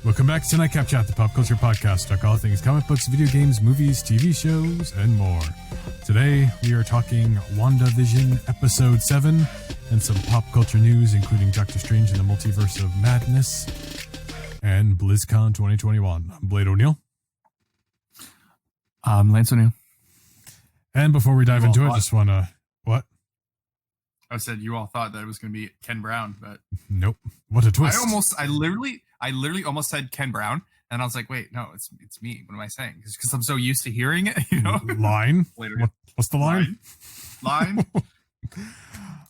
Welcome back to Nightcap Chat, the pop culture podcast. Talk all things comic books, video games, movies, TV shows, and more. Today, we are talking WandaVision Episode 7 and some pop culture news, including Doctor Strange and the Multiverse of Madness and BlizzCon 2021. I'm Blade O'Neill. I'm Lance O'Neill. And before we dive into it, I just want to... What? I said you all thought that it was going to be Ken Brown, but... Nope. What a twist. I literally almost said Ken Brown, and I was like, wait, no, it's me. What am I saying? Because I'm so used to hearing it, you know? Line? What's the line? Line?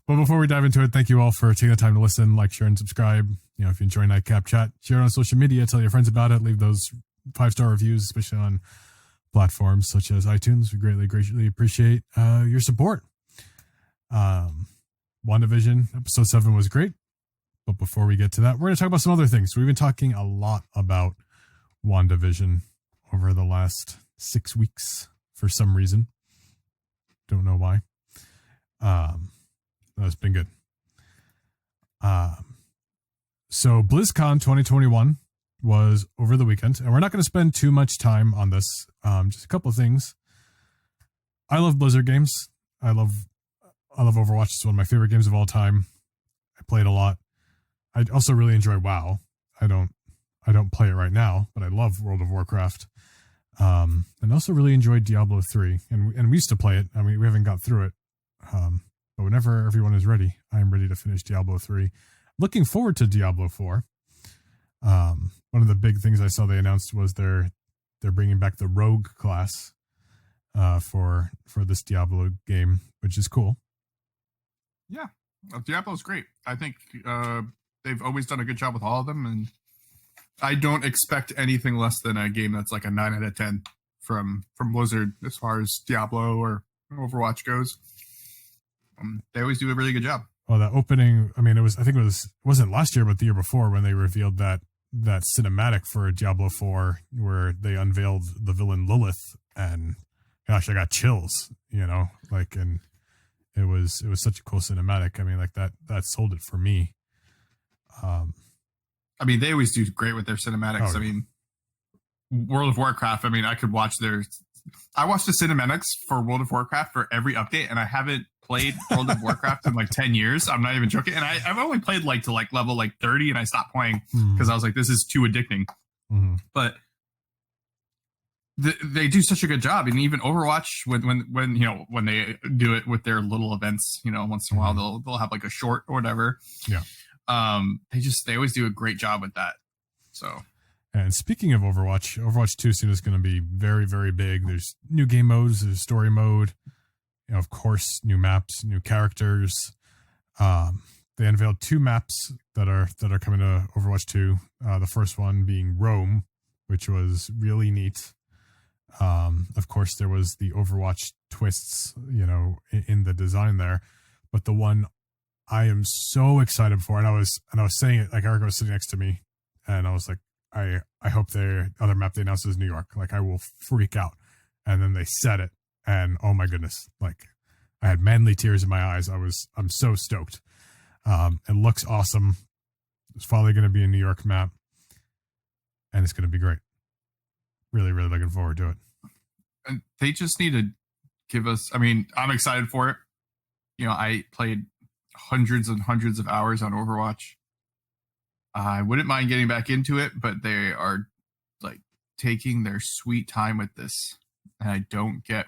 Well, before we dive into it, thank you all for taking the time to listen, like, share, and subscribe. You know, if you enjoy Nightcap Chat, share it on social media, tell your friends about it, leave those 5-star reviews, especially on platforms such as iTunes. We greatly appreciate your support. WandaVision Episode 7 was great. But before we get to that, we're going to talk about some other things. We've been talking a lot about WandaVision over the last 6 weeks for some reason. Don't know why. That's been good. So BlizzCon 2021 was over the weekend, and we're not going to spend too much time on this. Just a couple of things. I love Blizzard games. I love Overwatch. It's one of my favorite games of all time. I play it a lot. I also really enjoy WoW. I don't play it right now, but I love World of Warcraft. And also really enjoyed Diablo 3. And we used to play it. I mean, we haven't got through it. But whenever everyone is ready, I am ready to finish Diablo 3. Looking forward to Diablo 4. One of the big things I saw they announced was they're bringing back the Rogue class for this Diablo game, which is cool. Yeah, Diablo's great. I think they've always done a good job with all of them, and I don't expect anything less than a game that's like a 9 out of 10 from Blizzard as far as Diablo or Overwatch goes. They always do a really good job. Well, the opening, I mean, it wasn't last year, but the year before when they revealed that cinematic for Diablo 4 where they unveiled the villain Lilith, and gosh, I got chills, you know, like, and it was such a cool cinematic. I mean, like that sold it for me. I mean, they always do great with their cinematics. Oh, I mean, World of Warcraft, I mean, I watch the cinematics for World of Warcraft for every update, and I haven't played World of Warcraft in like 10 years. I'm not even joking. And I've only played to level 30, and I stopped playing because I was like, this is too addicting. Mm-hmm. But they do such a good job. And even Overwatch, when they do it with their little events, you know, once in a while they'll have like a short or whatever. Yeah. They always do a great job with that. So. And speaking of Overwatch 2 soon is going to be very, very big. There's new game modes, there's story mode, you know, of course, new maps, new characters. They unveiled 2 maps that are coming to Overwatch 2. The first one being Rome, which was really neat. Of course, there was the Overwatch twists, you know, in the design there. But the one I am so excited for, and I was saying it, like Erica was sitting next to me, and I was like, I hope the other map they announced is New York. Like, I will freak out. And then they said it, and oh my goodness, like I had manly tears in my eyes. I'm so stoked. It looks awesome. It's probably going to be a New York map, and it's going to be great. Really, really looking forward to it. And they just need to give us, I mean, I'm excited for it. You know, I played hundreds and hundreds of hours on Overwatch. I wouldn't mind getting back into it, but they are like taking their sweet time with this. And I don't get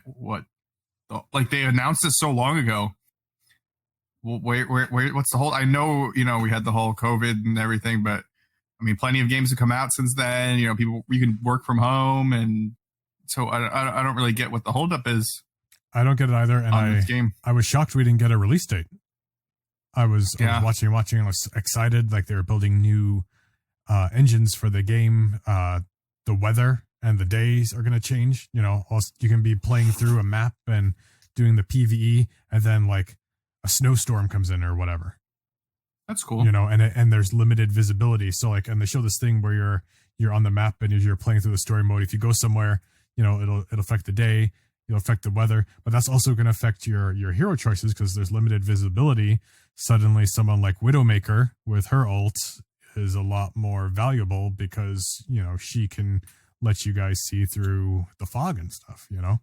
they announced this so long ago. Well, where, what's the whole, I know, you know, we had the whole COVID and everything, but I mean, plenty of games have come out since then. You know, you can work from home. And so I don't really get what the holdup is. I don't get it either. And I was shocked we didn't get a release date. I was watching. I was excited. Like they were building new engines for the game. The weather and the days are going to change. You know, you can be playing through a map and doing the PvE, and then like a snowstorm comes in or whatever. That's cool. You know, and there's limited visibility. So like, and they show this thing where you're on the map and as you're playing through the story mode, if you go somewhere, you know, it'll affect the day. It'll affect the weather, but that's also going to affect your hero choices because there's limited visibility. Suddenly, someone like Widowmaker with her ult is a lot more valuable because, you know, she can let you guys see through the fog and stuff, you know?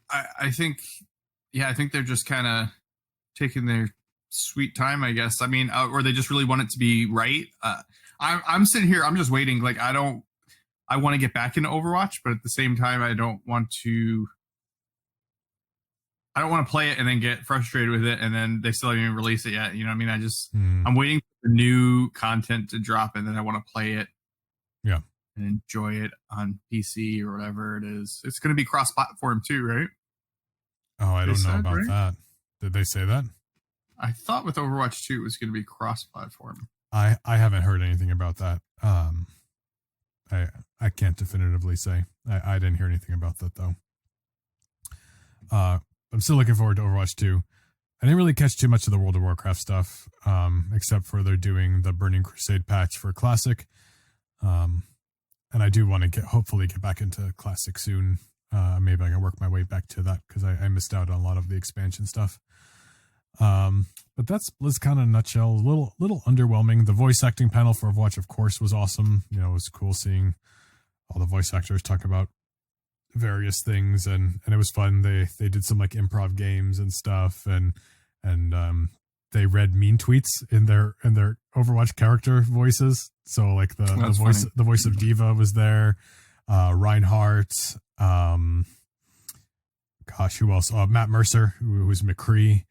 I think, yeah, I think they're just kind of taking their sweet time, I guess. I mean, or they just really want it to be right. I'm sitting here, I'm just waiting. Like, I want to get back into Overwatch, but at the same time, I don't want to play it and then get frustrated with it, and then they still haven't even released it yet. You know what I mean? I'm waiting for the new content to drop, and then I want to play it. Yeah. And enjoy it on PC or whatever it is. It's going to be cross-platform too, right? Oh, I don't know about that. Did they say that? I thought with Overwatch 2 it was going to be cross-platform. I haven't heard anything about that. I can't definitively say. I didn't hear anything about that though. I'm still looking forward to Overwatch 2. I didn't really catch too much of the World of Warcraft stuff, except for they're doing the Burning Crusade patch for Classic. And I do want to hopefully get back into Classic soon. Maybe I can work my way back to that because I missed out on a lot of the expansion stuff. But that's BlizzCon in a nutshell. A little underwhelming. The voice acting panel for Overwatch, of course, was awesome. You know, it was cool seeing all the voice actors talk about various things, and it was fun. They did some like improv games and stuff, and they read mean tweets in their Overwatch character voices. So like the voice of Diva was there, Reinhardt, gosh, who else? Matt Mercer, who was McCree.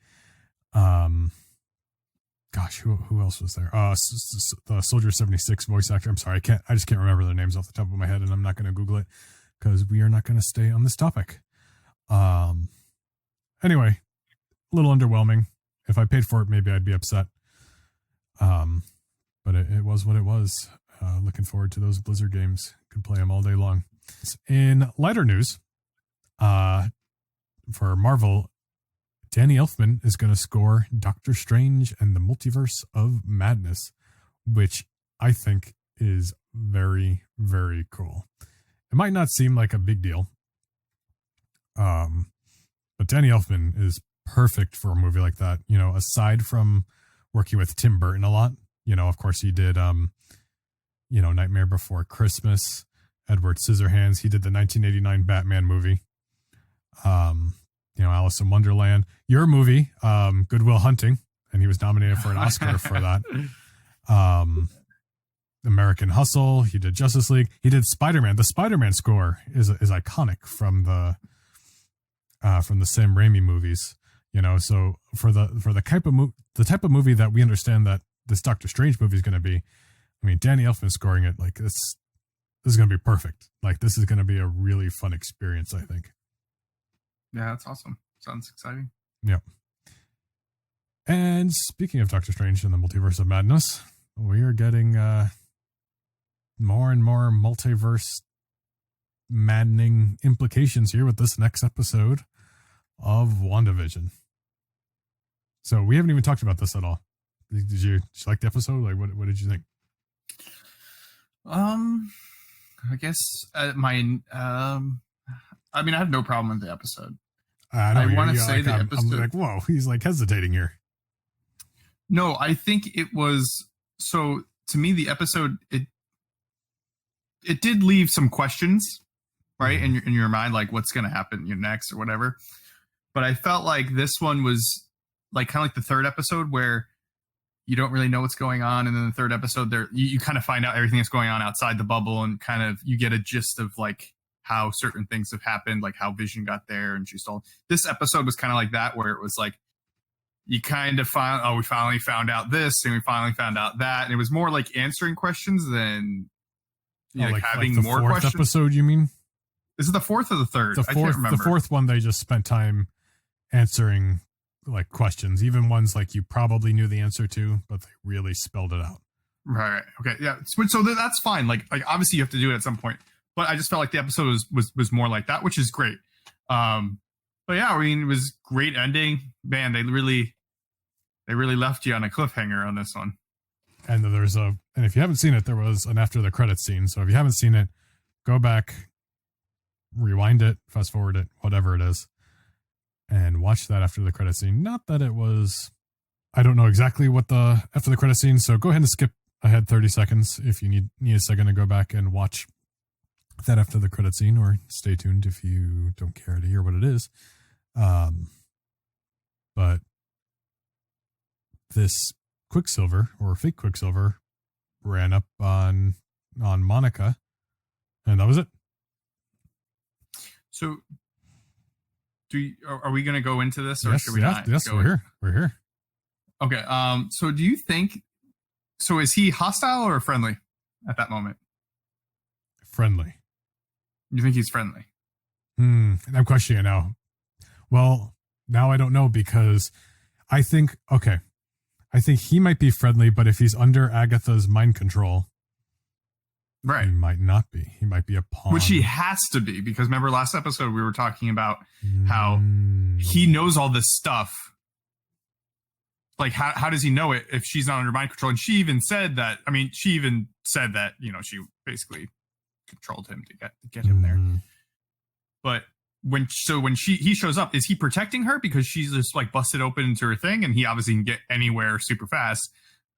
Gosh, who else was there? The Soldier 76 voice actor. I'm sorry, I just can't remember their names off the top of my head, and I'm not going to Google it because we are not going to stay on this topic. Anyway, a little underwhelming. If I paid for it, maybe I'd be upset. But it was what it was. Looking forward to those Blizzard games. Could play them all day long. In lighter news, for Marvel, Danny Elfman is going to score Doctor Strange and the Multiverse of Madness, which I think is very, very cool. It might not seem like a big deal, but Danny Elfman is perfect for a movie like that. You know, aside from working with Tim Burton a lot, you know, of course he did, you know, Nightmare Before Christmas, Edward Scissorhands. He did the 1989 Batman movie. You know, Alice in Wonderland, your movie, Good Will Hunting, and he was nominated for an Oscar for that. American Hustle. He did Justice League. He did Spider-Man. The Spider-Man score is iconic from the Sam Raimi movies. You know, so for the type of movie that we understand that this Doctor Strange movie is going to be, I mean, Danny Elfman scoring it, like this is going to be perfect. Like this is going to be a really fun experience, I think. Yeah, that's awesome. Sounds exciting. Yeah. And speaking of Doctor Strange and the Multiverse of Madness, we are getting more and more multiverse maddening implications here with this next episode of WandaVision. So we haven't even talked about this at all. Did you like the episode? Like, what did you think? I guess I mean, I have no problem with the episode. I want to say like, the episode. I'm like, whoa, he's like hesitating here. No, I think it was, so to me, the episode, it did leave some questions, right? In your mind, like what's going to happen next or whatever. But I felt like this one was like kind of like the third episode where you don't really know what's going on. And then the third episode there, you kind of find out everything that's going on outside the bubble, and kind of, you get a gist of like how certain things have happened, like how Vision got there and she's all. This episode was kind of like that, where it was like, you kind of we finally found out this, and we finally found out that. And it was more like answering questions than like having more fourth questions. Episode, you mean? Is it the fourth or the third? I can't remember. The fourth one, they just spent time answering like questions, even ones like you probably knew the answer to, but they really spelled it out. Right. Okay. Yeah. So that's fine. Like obviously you have to do it at some point, but I just felt like the episode was more like that, which is great. But yeah, I mean, it was great ending. Man, they really left you on a cliffhanger on this one. And and if you haven't seen it, there was an after the credits scene. So if you haven't seen it, go back, rewind it, fast forward it, whatever it is, and watch that after the credits scene. Not that it was I don't know exactly what the after the credit scene, so go ahead and skip ahead 30 seconds if you need a second to go back and watch that after the credit scene, or stay tuned if you don't care to hear what it is. But this Quicksilver or fake Quicksilver ran up on Monica, and that was it. So, are we going to go into this, or yes, should we not? Yes, we're here. Okay. So do you think? So is he hostile or friendly at that moment? Friendly. You think he's friendly? I'm questioning it now. Well, now I don't know, because I think he might be friendly, but if he's under Agatha's mind control, right, he might not be. He might be a pawn. Which he has to be, because remember last episode we were talking about how he knows all this stuff. Like, how does he know it if she's not under mind control? And she even said that. I mean, she she basically controlled him to get him there. But when he shows up, is he protecting her because she's just like busted open into her thing, and he obviously can get anywhere super fast?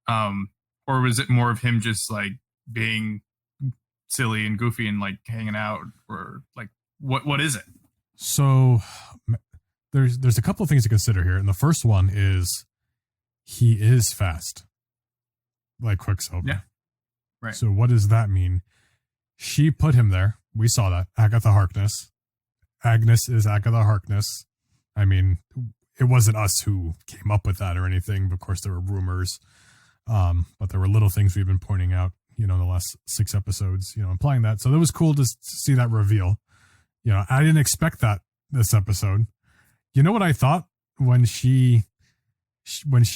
Or was it more of him just like being silly and goofy and like hanging out, or like what is it? So there's a couple of things to consider here, and the first one is he is fast, like Quicksilver. Yeah. Right. So what does that mean? She put him there. We saw that. Agatha Harkness. Agnes is Agatha Harkness. I mean, it wasn't us who came up with that or anything. But of course, there were rumors. But there were little things we've been pointing out, in the last 6 episodes, implying that. So that was cool to see that reveal. I didn't expect that this episode. You know what I thought when she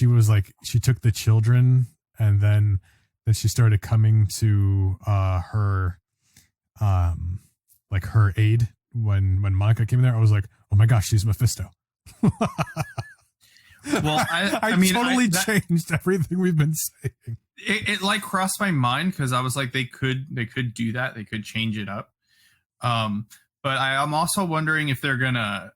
was like, she took the children and then she started coming to her like her aid when Monica came in there. I was like, oh my gosh, she's Mephisto. Well, I mean, totally changed everything we've been saying. It like crossed my mind, because I was like, they could do that. They could change it up. But I'm also wondering if they're gonna,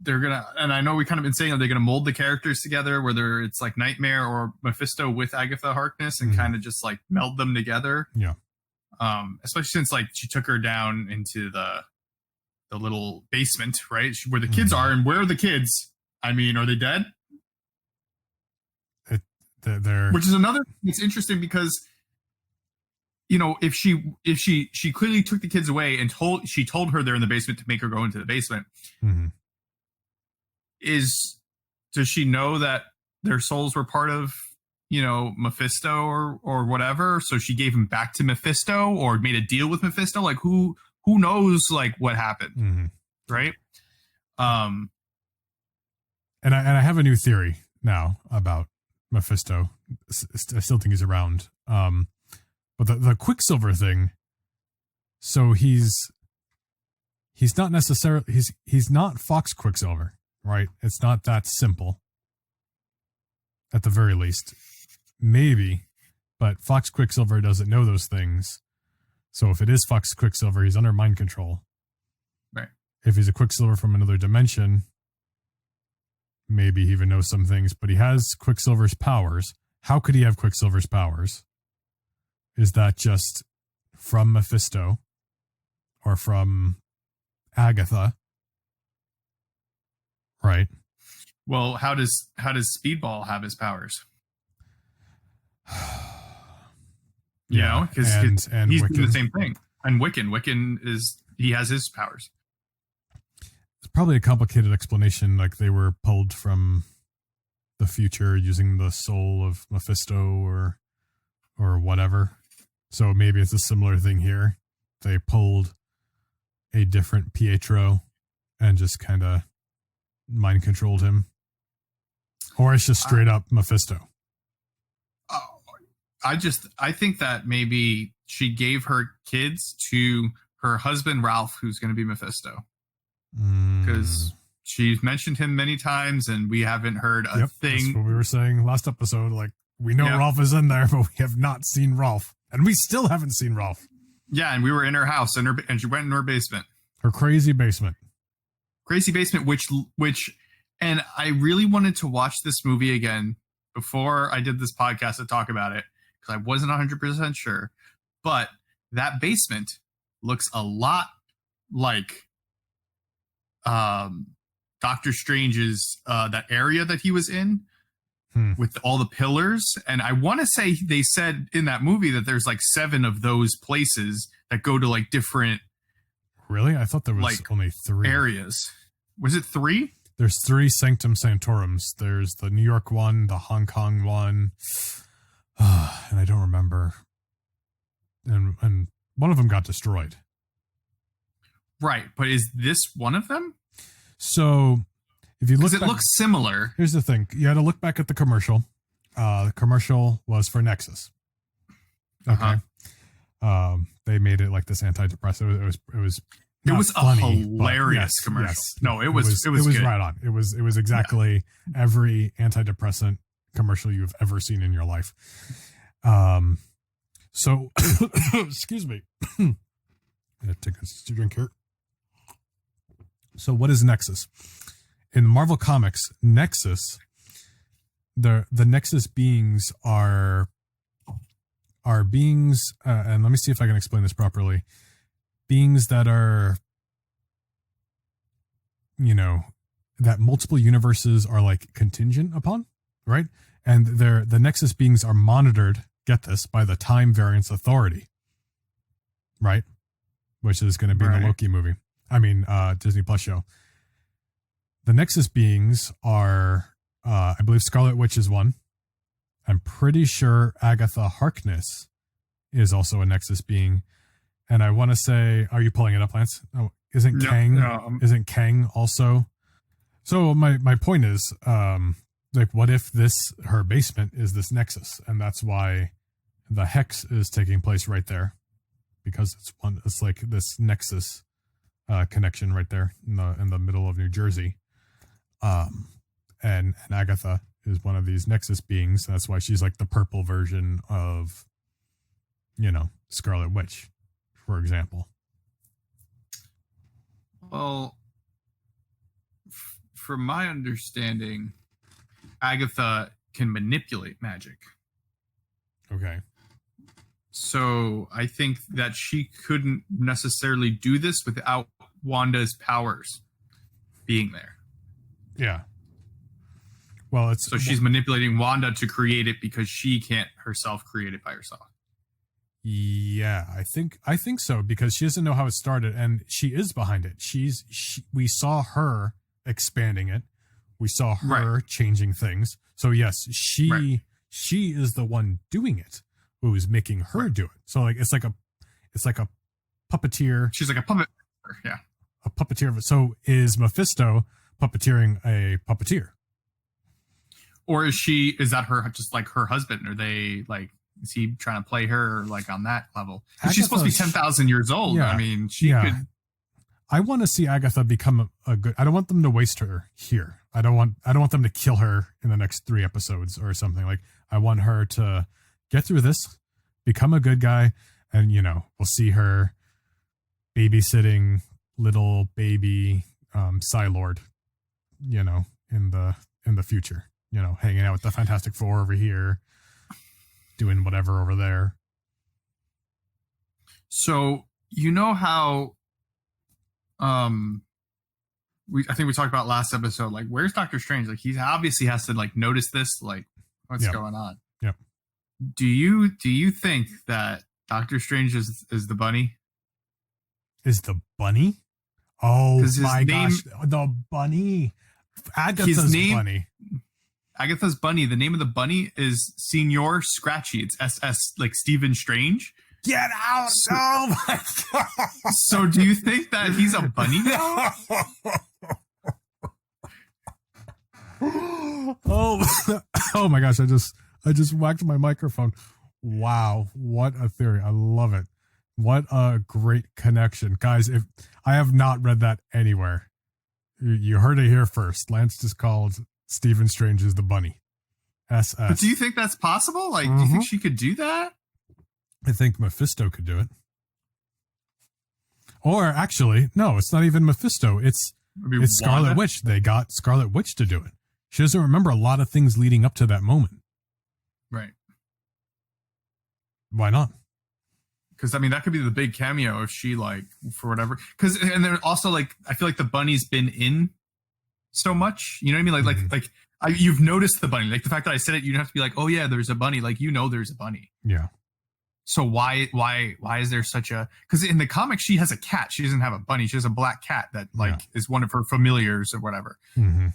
and I know we kind of been saying, are they gonna mold the characters together, whether it's like Nightmare or Mephisto with Agatha Harkness, and kind of just like meld them together. Yeah. Especially since like she took her down into the little basement, right, where the kids are, and where are the kids? I mean, are they dead? They're... Which is another. It's interesting because, if she clearly took the kids away and told her they're in the basement to make her go into the basement. Does she know that their souls were part of Mephisto or whatever? So she gave him back to Mephisto, or made a deal with Mephisto. Like who knows like what happened, right? And I have a new theory now about Mephisto. I still think he's around. But the Quicksilver thing. So he's not necessarily he's not Fox Quicksilver, right? It's not that simple. At the very least, maybe, but Fox Quicksilver doesn't know those things. So if it is Fox Quicksilver, he's under mind control. Right. If he's a Quicksilver from another dimension, maybe he even knows some things, but he has Quicksilver's powers. How could he have Quicksilver's powers? Is that just from Mephisto or from Agatha? Right. Well, how does Speedball have his powers? Because he's doing the same thing. And Wiccan he has his powers. It's probably a complicated explanation, like they were pulled from the future using the soul of Mephisto or whatever. So maybe it's a similar thing here. They pulled a different Pietro and just kind of mind controlled him. Or it's just straight up Mephisto. I think that maybe she gave her kids to her husband, Ralph, who's going to be Mephisto. Because she's mentioned him many times and we haven't heard a thing. That's what we were saying last episode. Like, we know Ralph is in there, but we have not seen Ralph. And we still haven't seen Ralph. Yeah, and we were in her house and she went in her basement. Her crazy basement. Crazy basement, which and I really wanted to watch this movie again before I did this podcast to talk about it because I wasn't 100% sure. But that basement looks a lot like Doctor Strange's that area that he was in with all the pillars. And I want to say they said in that movie that there's like 7 of those places that go to like different. Really? I thought there was like only 3 areas. Was it 3? There's 3 Sanctum Sanctorums. There's the New York one, the Hong Kong one, and I don't remember. And one of them got destroyed. Right, but is this one of them? So if you look, it looks similar. Here's the thing: you had to look back at the commercial. The commercial was for Nexus. Okay, they made it like this antidepressant. It was funny, a hilarious commercial. Yes, no, it was good. Right on. It was exactly every antidepressant commercial you've ever seen in your life. So excuse me. I'm gonna take a drink here. So what is Nexus? In Marvel Comics, Nexus, the Nexus beings are beings, and let me see if I can explain this properly. Beings that are, that multiple universes are like contingent upon, right? And the Nexus beings are monitored, get this, by the Time Variance Authority, right? Which is going to be in the Loki movie. I mean, Disney Plus show. The Nexus beings are, I believe Scarlet Witch is one. I'm pretty sure Agatha Harkness is also a Nexus being. And I want to say, are you pulling it up, Lance? Oh, isn't Kang also? So my point is, like, what if her basement is this Nexus, and that's why the Hex is taking place right there, because it's like this Nexus connection right there in the middle of New Jersey. And Agatha is one of these Nexus beings. That's why she's like the purple version of, Scarlet Witch, for example. Well, from my understanding, Agatha can manipulate magic. Okay. So I think that she couldn't necessarily do this without Wanda's powers being there. Yeah. Well, so she's manipulating Wanda to create it because she can't herself create it by herself. Yeah, I think so, because she doesn't know how it started, and she is behind it. We saw her expanding it. We saw her changing things. So yes, she is the one doing it, who is making her do it. So like it's like a puppeteer. She's like a puppet. Yeah, a puppeteer. So is Mephisto puppeteering a puppeteer? Or is that her, just like her husband? Are they like, is he trying to play her like on that level? She's supposed to be 10,000 years old. Yeah, I mean, she could. I want to see Agatha become a good. I don't want them to waste her here. I don't want them to kill her in the next 3 episodes or something. Like, I want her to get through this, become a good guy, and we'll see her babysitting little baby Psylord, in the future. Hanging out with the Fantastic Four over here, doing whatever over there. So how I think we talked about last episode, like, where's Doctor Strange? Like, he obviously has to like notice this, like, what's going on. Yep. Do you think that Doctor Strange is the bunny? Is the bunny? Oh my gosh, the bunny. Agatha's bunny. Agatha's bunny. The name of the bunny is Senor Scratchy. It's SS, like Stephen Strange. Get out! Oh my god! So, do you think that he's a bunny now? Oh my gosh! I just whacked my microphone. Wow, what a theory! I love it. What a great connection, guys! If I have not read that anywhere, you heard it here first. Lance just called Stephen Strange is the bunny. SS. But do you think that's possible? Like, do you think she could do that? I think Mephisto could do it. Or actually, no, it's not even Mephisto. It's Scarlet Witch. They got Scarlet Witch to do it. She doesn't remember a lot of things leading up to that moment. Right. Why not? Because I mean, that could be the big cameo if she like for whatever. Because and then also like I feel like the bunny's been in so much. You know what I mean? You've noticed the bunny. Like the fact that I said it, you don't have to be like, oh yeah, there's a bunny. Like there's a bunny. Yeah. So why is there such a? Because in the comics she has a cat. She doesn't have a bunny. She has a black cat that is one of her familiars or whatever. Mm-hmm.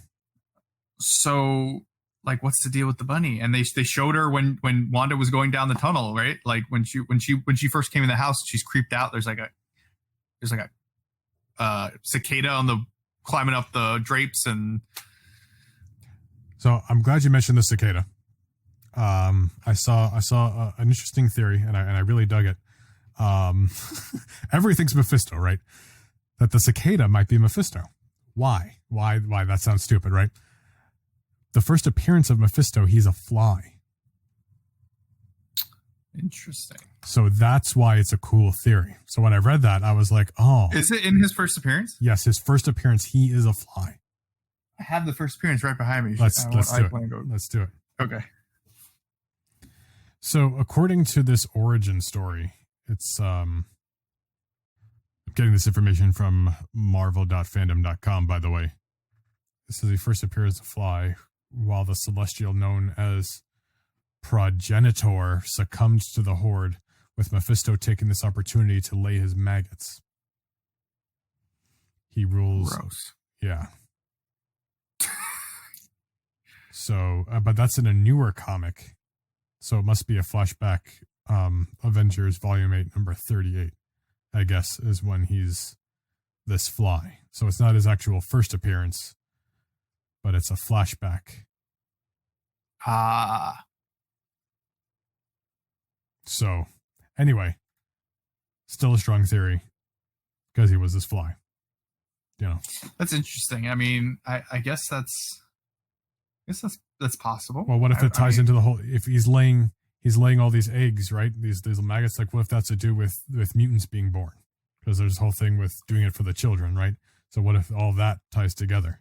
So like, what's the deal with the bunny? And they showed her when Wanda was going down the tunnel, right? Like when she first came in the house, she's creeped out. There's like a cicada on the climbing up the drapes, and so I'm glad you mentioned the cicada. I saw an interesting theory, and I really dug it. Everything's Mephisto, right? That the cicada might be Mephisto. Why? That sounds stupid, right? The first appearance of Mephisto, he's a fly. Interesting. So that's why it's a cool theory. So when I read that, I was like, oh. Is it in his first appearance? Yes, his first appearance, he is a fly. I have the first appearance right behind me. Let's do it. Let's do it. Okay. So according to this origin story, it's I'm getting this information from marvel.fandom.com, by the way. This is he first appears as a fly while the Celestial known as Progenitor succumbed to the Horde, with Mephisto taking this opportunity to lay his maggots. He rules. Gross. Yeah. So, but that's in a newer comic. So it must be a flashback. Avengers Volume 8, number 38, I guess, is when he's this fly. So it's not his actual first appearance, but it's a flashback. Ah. So, anyway, still a strong theory because he was this fly. You know, that's interesting. I mean, I guess that's possible. Well, what if it ties into the whole? If he's laying all these eggs, right? These maggots. Like, what if that's to do with mutants being born? Because there's a whole thing with doing it for the children, right? So what if all that ties together?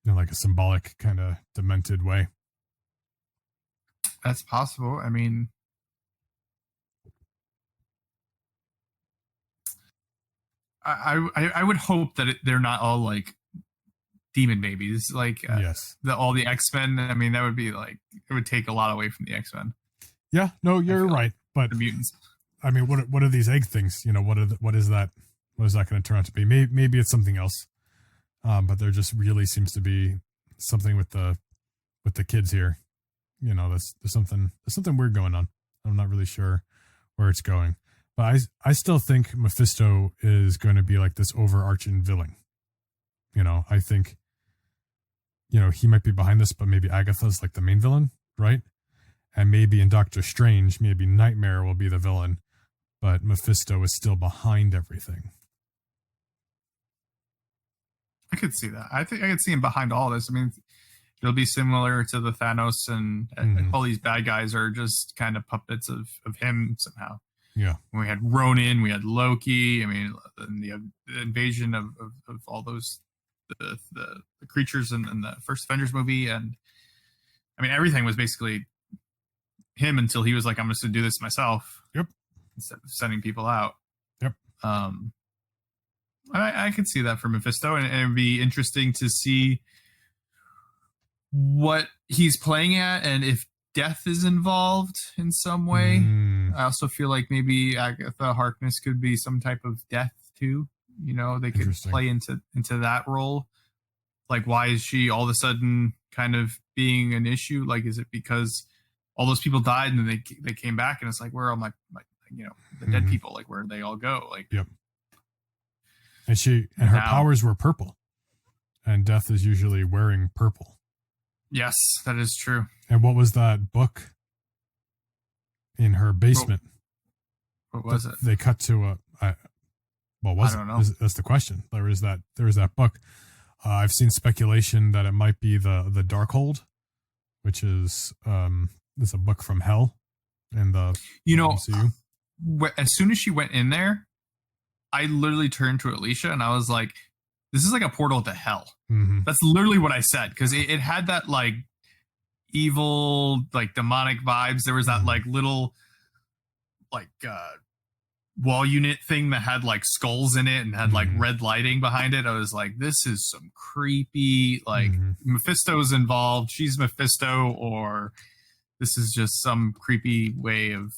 Like a symbolic kind of demented way. That's possible. I mean, I would hope that they're not all like demon babies, like yes, all the X-Men. I mean, that would be like, it would take a lot away from the X-Men. Yeah, no, you're right. But the mutants. I mean, what are these egg things? What is that? What is that going to turn out to be? Maybe it's something else. But there just really seems to be something with the kids here. There's something weird going on. I'm not really sure where it's going, but I still think Mephisto is going to be like this overarching villain. I think, he might be behind this, but maybe Agatha's like the main villain, right? And maybe in Doctor Strange, maybe Nightmare will be the villain, but Mephisto is still behind everything. I could see that. I think I could see him behind all this. I mean, it'll be similar to the Thanos, and all these bad guys are just kind of puppets of him somehow. Yeah. We had Ronin, we had Loki. I mean, the invasion of all those the creatures in the first Avengers movie, and I mean, everything was basically him until he was like, I'm just gonna do this myself. Yep. Instead of sending people out. Yep. I could see that for Mephisto, and it would be interesting to see what he's playing at, and if death is involved in some way. I also feel like maybe Agatha Harkness could be some type of death too. They could play into that role. Like, why is she all of a sudden kind of being an issue? Like, is it because all those people died and then they came back, and it's like, where are my the dead people? Like, where did they all go? Like, yep. And her powers were purple, and Death is usually wearing purple. Yes, that is true. And what was that book in her basement? What was it? They cut to what was it? I don't know. That's the question. There was that book. I've seen speculation that it might be the Darkhold, which is a book from hell in the MCU. As soon as she went in there, I literally turned to Alicia and I was like, this is like a portal to hell. Mm-hmm. That's literally what I said, because it had that, like, evil, like demonic vibes. There was that like little like wall unit thing that had like skulls in it and had like red lighting behind it. I was like, this is some creepy, like Mephisto's involved. She's Mephisto, or this is just some creepy way of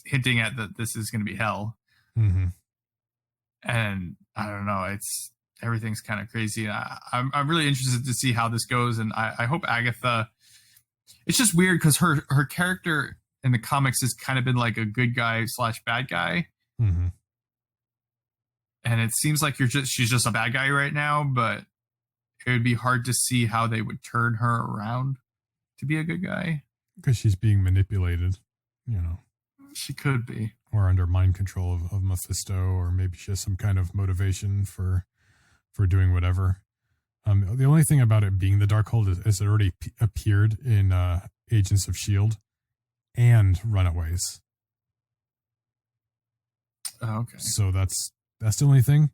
hinting at that this is going to be hell. And I don't know, everything's kind of crazy. I'm really interested to see how this goes, and I hope Agatha. It's just weird because her character in the comics has kind of been like a good guy / bad guy, and it seems like she's just a bad guy right now. But it would be hard to see how they would turn her around to be a good guy because she's being manipulated. She could be, or under mind control of Mephisto, or maybe she has some kind of motivation for doing whatever. The only thing about it being the Darkhold is it already appeared in Agents of S.H.I.E.L.D. and Runaways. Oh, okay. So that's the only thing.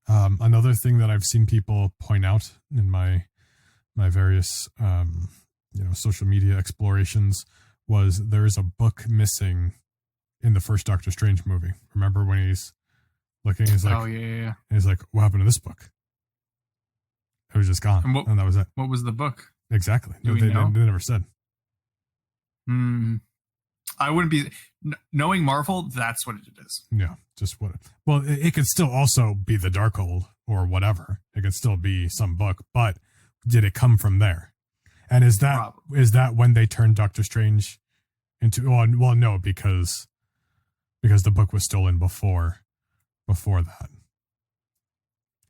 Another thing that I've seen people point out in my various social media explorations was there is a book missing in the first Doctor Strange movie. Remember when he's looking, he's like, oh yeah. And he's like, what happened to this book? It was just gone. And that was it. What was the book? Exactly. Do we know? They never said. I wouldn't be knowing Marvel. That's what it is. Yeah, just what. Well, it could still also be the Darkhold or whatever. It could still be some book, but did it come from there? And is that when they turned Doctor Strange into? Well, no, because the book was stolen before that.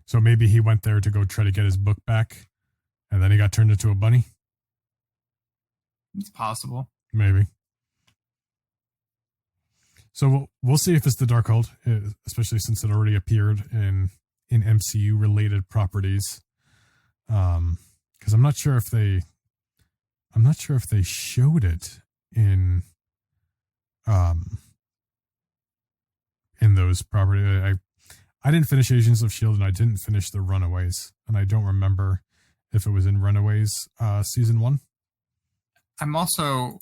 So maybe he went there to go try to get his book back, and then he got turned into a bunny. It's possible. Maybe. So we'll see if it's the Darkhold, especially since it already appeared in MCU related properties. Because I'm not sure if they showed it in those properties. I didn't finish Agents of S.H.I.E.L.D. and I didn't finish the Runaways, and I don't remember if it was in Runaways season 1. I'm also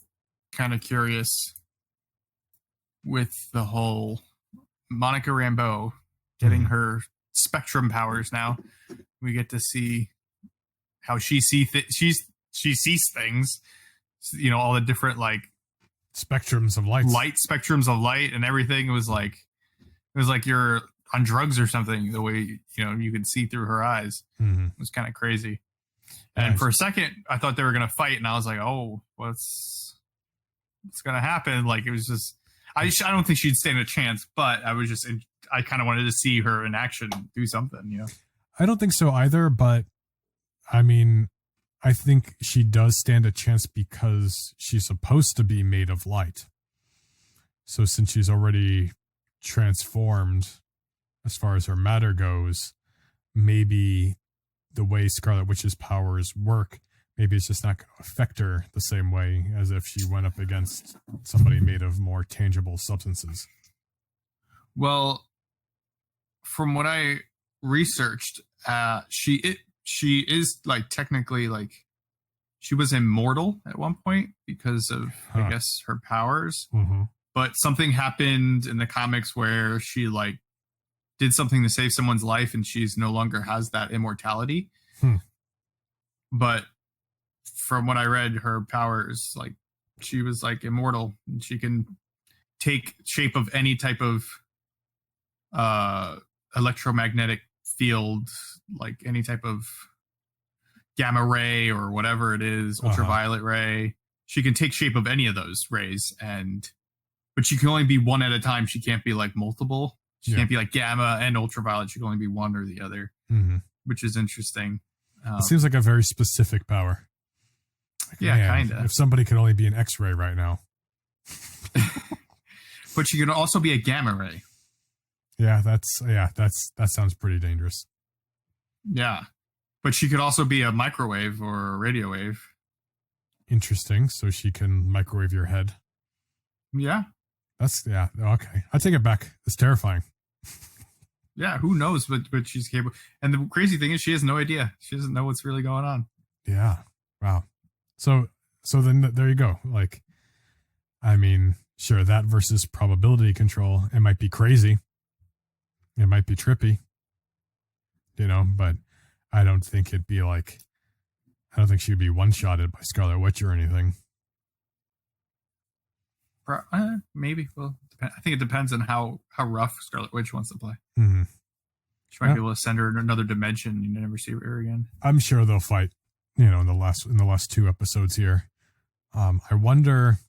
kind of curious with the whole Monica Rambeau getting her spectrum powers now. We get to see how she sees things, all the different like spectrums of light spectrums of light and everything. It was like you're on drugs or something, the way you could see through her eyes. It was kind of crazy. And for a second I thought they were gonna fight, and I was like, oh, what's gonna happen? Like, it was just I don't think she'd stand a chance, but I kind of wanted to see her in action do something. I don't think so either, but I mean, I think she does stand a chance because she's supposed to be made of light. So since she's already transformed as far as her matter goes, maybe the way Scarlet Witch's powers work, maybe it's just not going to affect her the same way as if she went up against somebody made of more tangible substances. Well, from what I researched, she is like technically like she was immortal at one point because of I guess her powers. But something happened in the comics where she like did something to save someone's life, and she's no longer has that immortality. But from what I read, her powers, like, she was like immortal, and she can take shape of any type of electromagnetic field, like any type of gamma ray or whatever it is, ultraviolet ray. She can take shape of any of those rays, but she can only be one at a time. She can't be like multiple. She can't be like gamma and ultraviolet. She can only be one or the other, which is interesting. It seems like a very specific power. Like, kind of. If somebody could only be an X-ray right now. But she can also be a gamma ray. That sounds pretty dangerous. Yeah. But she could also be a microwave or a radio wave. Interesting. So she can microwave your head. Yeah. Okay. I take it back. It's terrifying. Yeah, who knows? But she's capable. And the crazy thing is, she has no idea. She doesn't know what's really going on. Yeah. Wow. So then there you go. Like, I mean, sure, that versus probability control, it might be crazy. It might be trippy, but I don't think it'd be like, I don't think she'd be one-shotted by Scarlet Witch or anything. Maybe. Well, I think it depends on how rough Scarlet Witch wants to play. Mm-hmm. She might be able to send her in another dimension. You never see her again. I'm sure they'll fight, in the last 2 episodes here. I wonder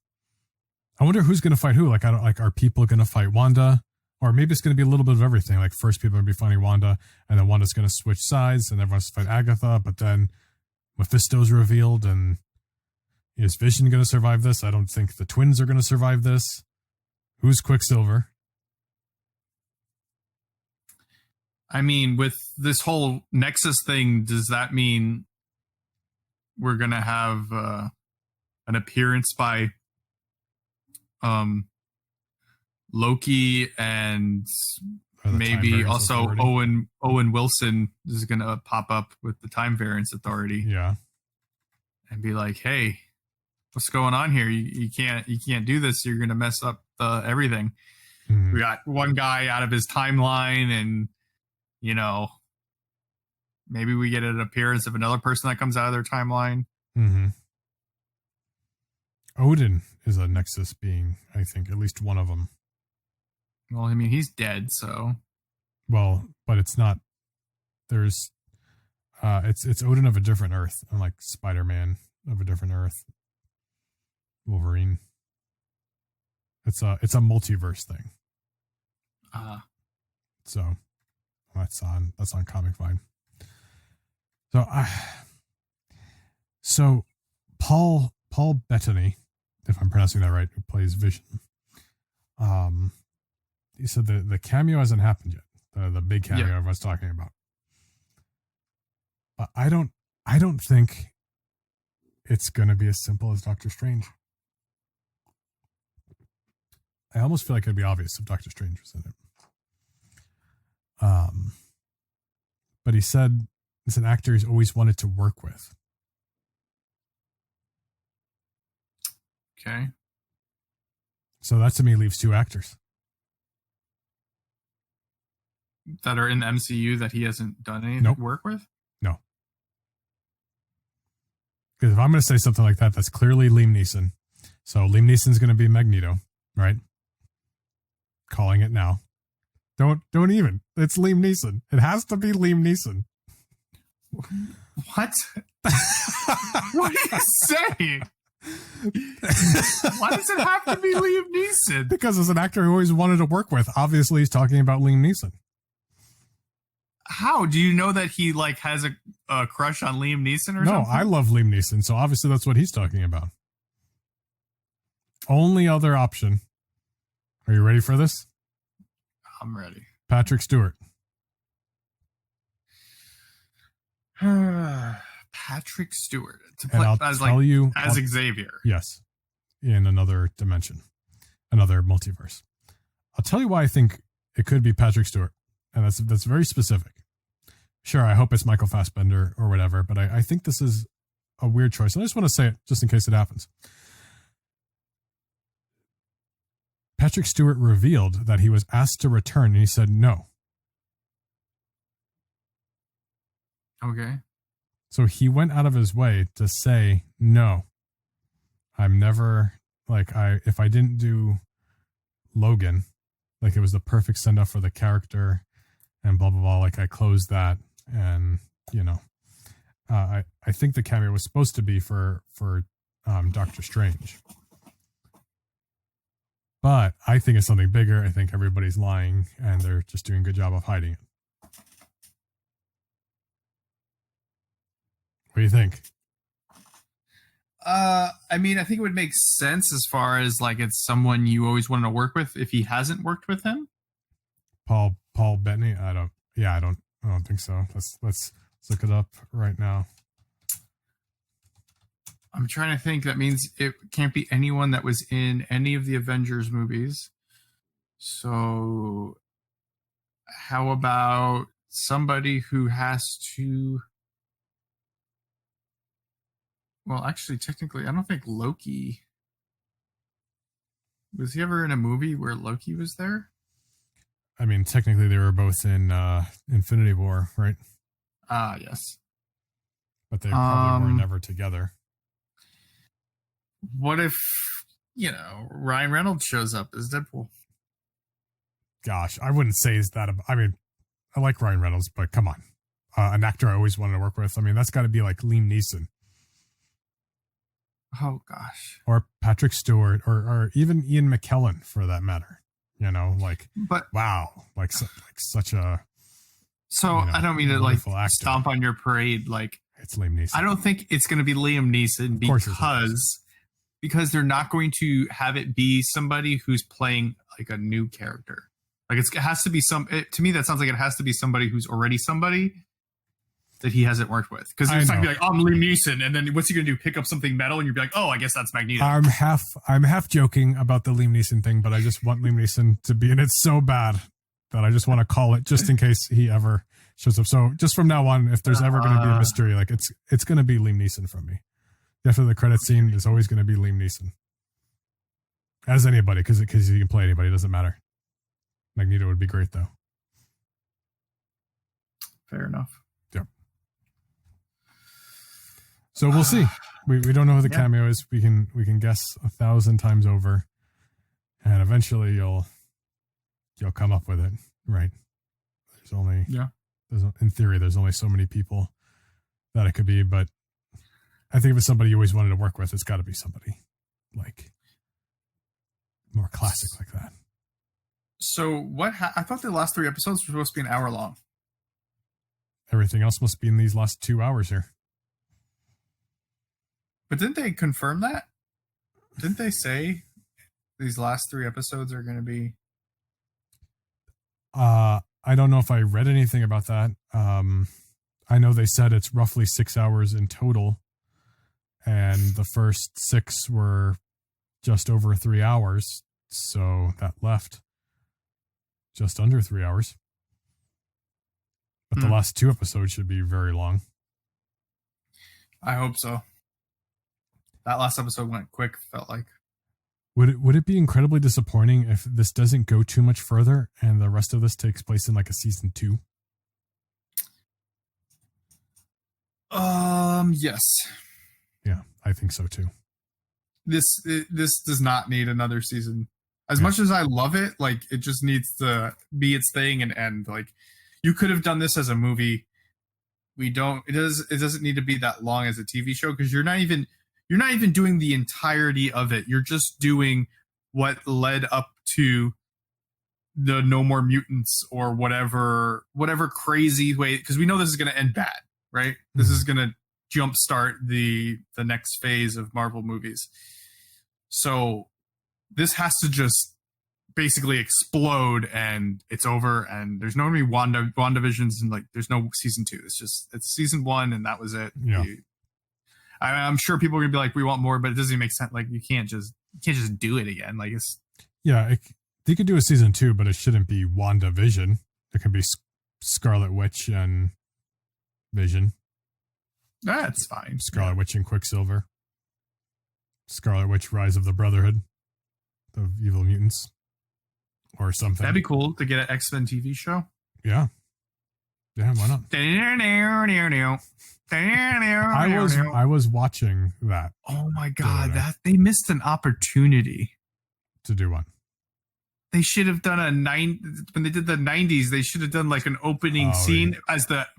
who's going to fight who. Like, are people going to fight Wanda? Or maybe it's going to be a little bit of everything. Like, first people are going to be fighting Wanda, and then Wanda's going to switch sides, and everyone's to fight Agatha, but then Mephisto's revealed, and is Vision going to survive this? I don't think the twins are going to survive this. Who's Quicksilver? I mean, with this whole Nexus thing, does that mean we're going to have an appearance by Loki and maybe also Owen Wilson is going to pop up with the Time Variance Authority? Yeah. And be like, hey, what's going on here? You can't do this. You're going to mess up everything. Mm-hmm. We got one guy out of his timeline, and maybe we get an appearance of another person that comes out of their timeline. Mm-hmm. Odin is a Nexus being, I think, at least one of them. Well, I mean, he's dead, so. Well, but it's not. There's, it's Odin of a different Earth, unlike Spider-Man of a different Earth. Wolverine. It's a multiverse thing. So that's on Comic Vine. So Paul Bettany, if I'm pronouncing that right, who plays Vision. He said the cameo hasn't happened yet. The big cameo everyone's talking about. But I don't think it's going to be as simple as Doctor Strange. I almost feel like it'd be obvious if Doctor Strange was in it. But he said it's an actor he's always wanted to work with. Okay. So that to me leaves 2 actors that are in the MCU that he hasn't done any work with? No. Because if I'm going to say something like that, that's clearly Liam Neeson. So Liam Neeson's going to be Magneto, right? Calling it now. Don't even. It's Liam Neeson. It has to be Liam Neeson. What? What are you saying? Why does it have to be Liam Neeson? Because as an actor who always wanted to work with, obviously he's talking about Liam Neeson. How do you know that he has a crush on Liam Neeson or something? No, I love Liam Neeson, so obviously that's what he's talking about. Only other option. Are you ready for this? I'm ready. Patrick Stewart. Patrick Stewart to play as Xavier. Yes, in another dimension, another multiverse. I'll tell you why I think it could be Patrick Stewart, and that's very specific. Sure, I hope it's Michael Fassbender or whatever, but I think this is a weird choice, and I just want to say it just in case it happens. Patrick Stewart revealed that he was asked to return, and he said no. Okay. So he went out of his way to say, no, I'm never, if I didn't do Logan, it was the perfect send off for the character and blah, blah, blah. I closed that. And, I think the cameo was supposed to be for Doctor Strange. But I think it's something bigger. I think everybody's lying and they're just doing a good job of hiding it. What do you think? I mean, I think it would make sense as far as it's someone you always wanted to work with if he hasn't worked with him. Paul Bettany? I don't think so. Let's look it up right now. I'm trying to think. That means it can't be anyone that was in any of the Avengers movies. So how about somebody who has to... Well, actually, technically, I don't think Loki was he ever in a movie where Loki was there. I mean, technically, they were both in Infinity War, right? Ah, yes. But they probably were never together. What if Ryan Reynolds shows up as Deadpool? Gosh, I wouldn't say that. I mean, I like Ryan Reynolds, but come on, an actor I always wanted to work with. I mean, that's got to be like Liam Neeson. Oh gosh. Or Patrick Stewart, or even Ian McKellen for that matter. Wow, like such a. So I don't mean to actor. Stomp on your parade. Like it's Liam Neeson. I don't think it's going to be Liam Neeson because they're not going to have it be somebody who's playing like a new character. Like it has to be to me that sounds like it has to be somebody who's already somebody that he hasn't worked with. Because it's not gonna be like, I'm Liam Neeson, and then what's he gonna do? Pick up something metal, and you'd be like, oh, I guess that's Magneto. I'm half joking about the Liam Neeson thing, but I just want Liam Neeson to be in it so bad that I just want to call it just in case he ever shows up. So just from now on, if there's ever gonna be a mystery, like it's gonna be Liam Neeson from me. After the credit scene is always gonna be Liam Neeson. As anybody, because he can play anybody, it doesn't matter. Magneto would be great though. Fair enough. Yep. So we'll see. We don't know who the cameo is. We can guess 1,000 times over, and eventually you'll come up with it, right? In theory, there's only so many people that it could be, but I think if it's somebody you always wanted to work with, it's got to be somebody like more classic like that. So what? I thought the last 3 episodes were supposed to be an hour long. Everything else must be in these last 2 hours here. But didn't they confirm that? Didn't they say these last 3 episodes are going to be? I don't know if I read anything about that. I know they said it's roughly 6 hours in total, and the first 6 were just over 3 hours, so that left just under 3 hours. But the last 2 episodes should be very long. I hope so. That last episode went quick, felt like. Would it be incredibly disappointing if this doesn't go too much further and the rest of this takes place in like a season 2? Yes. Yeah, I think so too. This does not need another season. As much as I love it, like it just needs to be its thing and end. Like you could have done this as a movie. It doesn't need to be that long as a TV show because you're not even doing the entirety of it. You're just doing what led up to the No More Mutants or whatever crazy way, because we know this is going to end bad, right? Mm-hmm. This is going to jumpstart the next phase of Marvel movies. So this has to just basically explode and it's over, and there's no WandaVisions and like there's no season 2. It's season 1 and that was it. Yeah. I'm sure people are gonna be like, we want more, but it doesn't even make sense. Like you can't just do it again. Like it's they could do a season 2, but it shouldn't be WandaVision. It could be Scarlet Witch and Vision. That's fine. Scarlet Witch and Quicksilver. Scarlet Witch: Rise of the Brotherhood of Evil Mutants, or something. That'd be cool to get an X-Men TV show. Yeah, why not? I was watching that. Oh my god, they missed an opportunity. To do what? They should have done when they did the 90s, they should have done like an opening scene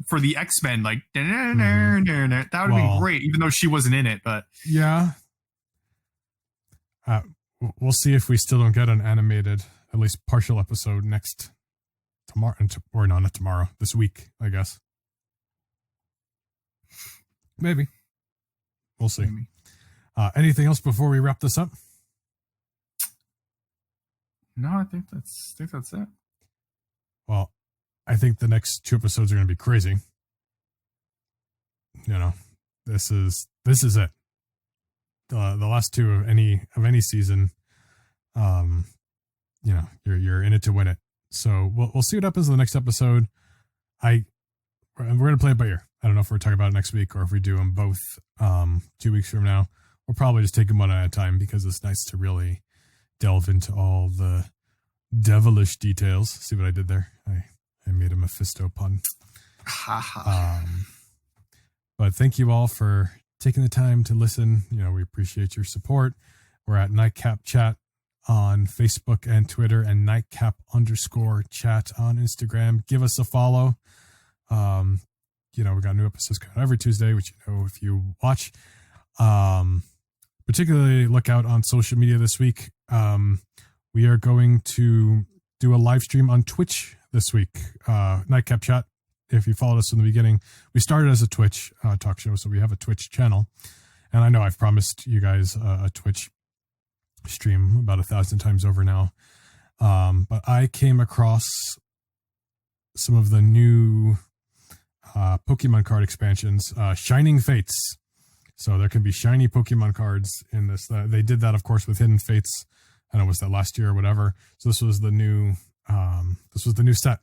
for the X-Men, like that would be great, even though she wasn't in it, but yeah. We'll see if we still don't get an animated, at least partial episode tomorrow, or no, not tomorrow, this week, I guess. Maybe. We'll see. Maybe. Anything else before we wrap this up? No, I think that's it. Well, I think the next 2 episodes are going to be crazy. This is it. The last 2 of any season, you're in it to win it. So we'll see what happens in the next episode. We're gonna play it by ear. I don't know if we're talking about it next week or if we do them both 2 weeks from now. We'll probably just take them one at a time because it's nice to really delve into all the devilish details. See what I did there? I made a Mephisto pun. But thank you all for taking the time to listen. We appreciate your support. We're at Nightcap Chat on Facebook and Twitter, and Nightcap_chat on Instagram. Give us a follow. We got new episodes coming out every Tuesday, which if you watch. Particularly look out on social media this week. We are going to do a live stream on Twitch this week. Nightcap Chat. If you followed us from the beginning, we started as a Twitch talk show, so we have a Twitch channel. And I know I've promised you guys a Twitch stream about 1,000 times over now. But I came across some of the new Pokemon card expansions, Shining Fates. So there can be shiny Pokemon cards in this. They did that, of course, with Hidden Fates. I don't know, was that last year or whatever. So this was the new set.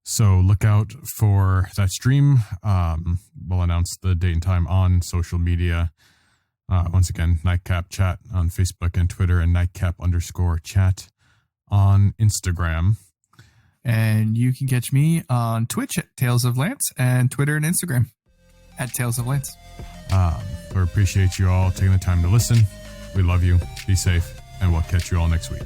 So look out for that stream. We'll announce the date and time on social media. Once again, Nightcap Chat on Facebook and Twitter, and Nightcap_chat on Instagram. And you can catch me on Twitch at Tales of Lance and Twitter and Instagram at Tales of Lance. We appreciate you all taking the time to listen. We love you. Be safe, and we'll catch you all next week.